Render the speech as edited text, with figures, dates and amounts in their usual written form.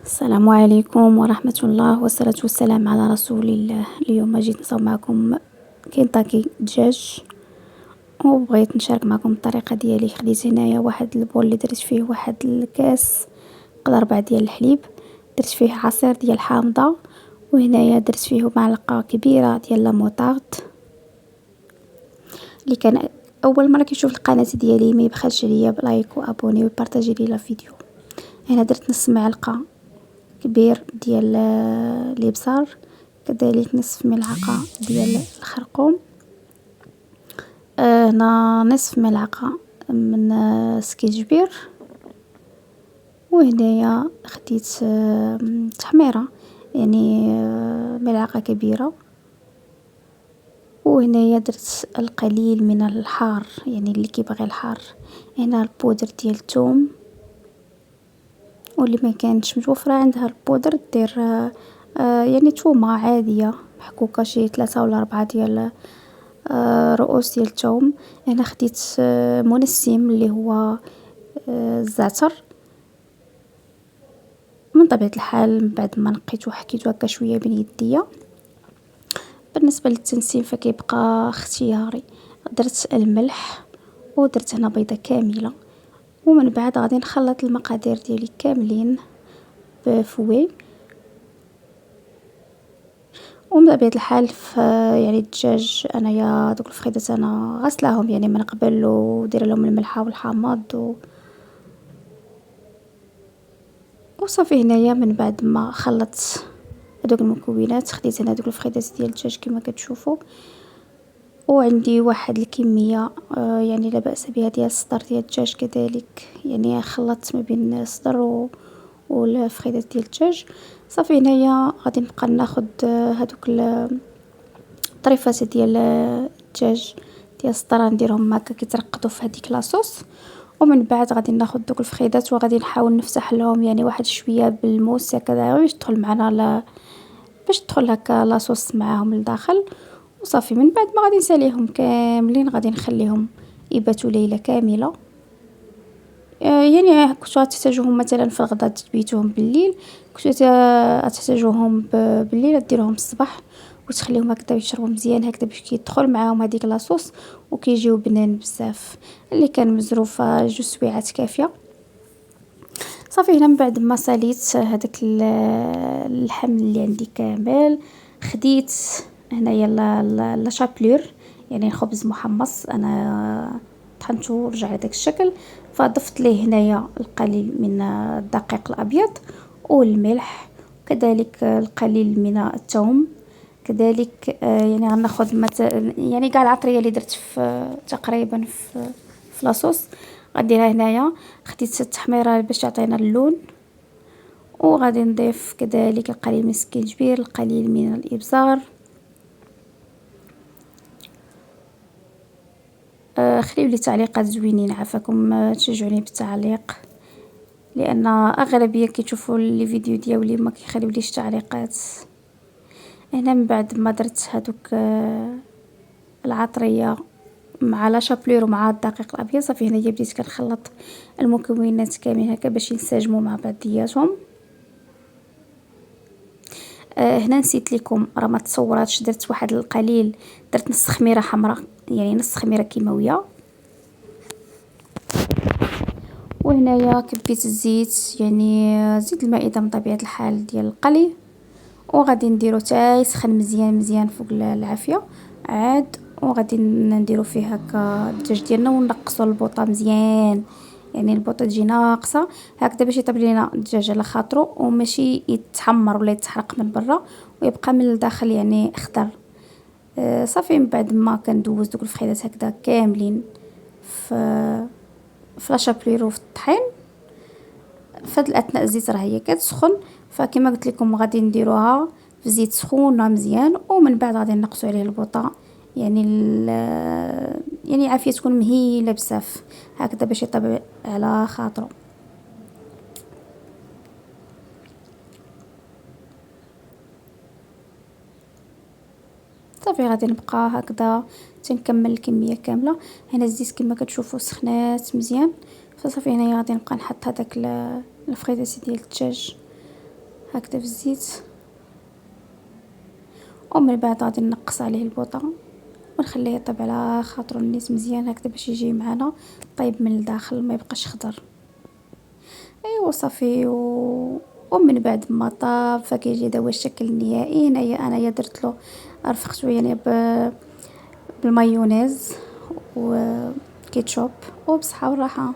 السلام عليكم ورحمة الله والصلاة والسلام على رسول الله. اليوم جيت نصور معكم كنتاكي دجاج، وبغيت نشارك معكم الطريقة ديالي. خديت هنايا واحد البول اللي درت فيه واحد الكاس قد 4 ديال الحليب، درت فيه عصير ديال حامضة، وهنايا درت فيه معلقة كبيرة ديال لاموطارد. اللي كان اول مره كيشوف القناه ديالي ما يبخلش عليا بلايك وابوني وبارطاجي لي لا فيديو. هنا درت نص معلقه كبير ديال الابصار، كذلك نصف ملعقه ديال الخرقوم، هنا نصف ملعقه من سكينجبير، وهنايا خديت تحميره يعني ملعقه كبيره، وهنايا درت القليل من الحار يعني اللي كيبغي الحار. هنا البودر ديال الثوم، واللي ما كانتش متوفره عندها البودر دير يعني ثومه عاديه محكوكه شي 3 ولا 4 ديال رؤوس ديال الثوم. هنا خديت منسم اللي هو الزعتر. من طبيعه الحال من بعد ما نقيت وحكيت هكا شويه بين يديا. بالنسبه للتنسيم فكيبقى اختياري، درت الملح ودرت هنا بيضه كامله، ومن بعد غادي نخلط المقادير ديالي كاملين بفوي. ومن طبيعه الحال يعني الدجاج انايا دوك الفخيدات انا غسلاهم يعني من قبل، ودير لهم الملح والحامض وصافي. هنايا من بعد ما خلطت هذوك المكونات خديت هنا دوك الفخيدات ديال الدجاج كما كتشوفوا، وعندي واحد الكميه يعني لا باس بها ديال الصدر ديال الدجاج كذلك، يعني خلطت ما بين الصدر والفخيدات ديال الدجاج. صافي هنايا غادي نبقى ناخذ هذوك الطريفات ديال الدجاج ديال الصدر نديرهم هكا كيترقدوا في هذيك لاصوص، ومن بعد غادي ناخذ دوك الفخيدات وغادي نحاول نفسح لهم يعني واحد شويه بالموس هكذا باش تدخل معنا باش تدخل هكا لاصوص معاهم لداخل. وصافي من بعد ما غادي نساليهم كاملين غادي نخليهم يباتوا ليله كامله. يعني كنتو تحتاجوهم مثلا في الغداء تبيتوهم بالليل، كنتو تحتاجوهم بالليل ديروهم الصباح وتخليهم هكذا يشربوا مزيان هكذا باش كيدخل معاهم هذيك لاصوص وكيجيو بنان بزاف. اللي كان مزروفه 2 سويعات كافيه. صافي هنا من بعد ما ساليت هذاك اللحم اللي عندي كامل، خديت هنايا لا شابلور يعني خبز محمص، انا طحنته ورجع لهذاك الشكل. فضفت ليه هنايا القليل من الدقيق الابيض والملح، كذلك القليل من الثوم، كذلك يعني غناخذ يعني كاع العطريه اللي درت في تقريبا في لاصوص غنديرها هنايا. خديت التحميره باش تعطينا اللون، وغادي نضيف كذلك القليل من السكينجبير، القليل من الابزار. خليو لي تعليقات زوينين، عافاكم تشجعوني بالتعليق، لان اغلبيه كيشوفوا لي فيديو ديالي ما كيخليوليش تعليقات. هنا من بعد ما درت هذوك العطريه مع لا شابلور ومع الدقيق الابيض، صافي هنايا بديت كنخلط المكونات كاملين هكا باش ينسجموا مع بعضياتهم. هنا نسيت لكم راه ما تصوراتش، درت واحد القليل، درت نص خميره حمراء يعني نص خميره كيماويه. وهنايا كبيت الزيت يعني زيت المائده من طبيعه الحال ديال القلي، وغادي نديرو حتى يسخن مزيان مزيان فوق العافيه عاد. وغادي نديرو فيه هكا الدجاج ديالنا ونقصوا البوطه مزيان، يعني البوطه تجي ناقصه هكذا باش يطيب لينا الدجاج على خاطرو وماشي يتحمر ولا يتحرق من برا ويبقى من الداخل يعني اخضر. صافي من بعد ما كندوز دوك الفخيدات هكذا كاملين في لاشابلير وفي الطحين، في هاد الاثناء الزيت راه هي كتسخن، فكما قلت لكم غادي نديروها في زيت سخونه مزيان، ومن بعد غادي نقصوا عليه البوطه يعني يعني عافيه تكون مهيله بزاف هكذا باش يطيب على خاطرو. صافي غادي نبقى هكذا تنكمل الكميه كامله. هنا الزيت كما كتشوفوا سخنات مزيان، فصافي هنايا غادي نبقى نحط هذاك الفخيدات ديال الدجاج هكذا في الزيت. ومن بعد غادي نقص عليه البوطه ونخليه يطيب على خاطر النيت مزيان هكذا باش يجي معنا طيب من الداخل ما يبقاش خضر. ايوا صافي ومن بعد ما طاب فكيجي هذا هو الشكل النهائي. هنايا انايا درت له رفقته يعني بالمايونيز وكيتشوب وبصحه والراحه.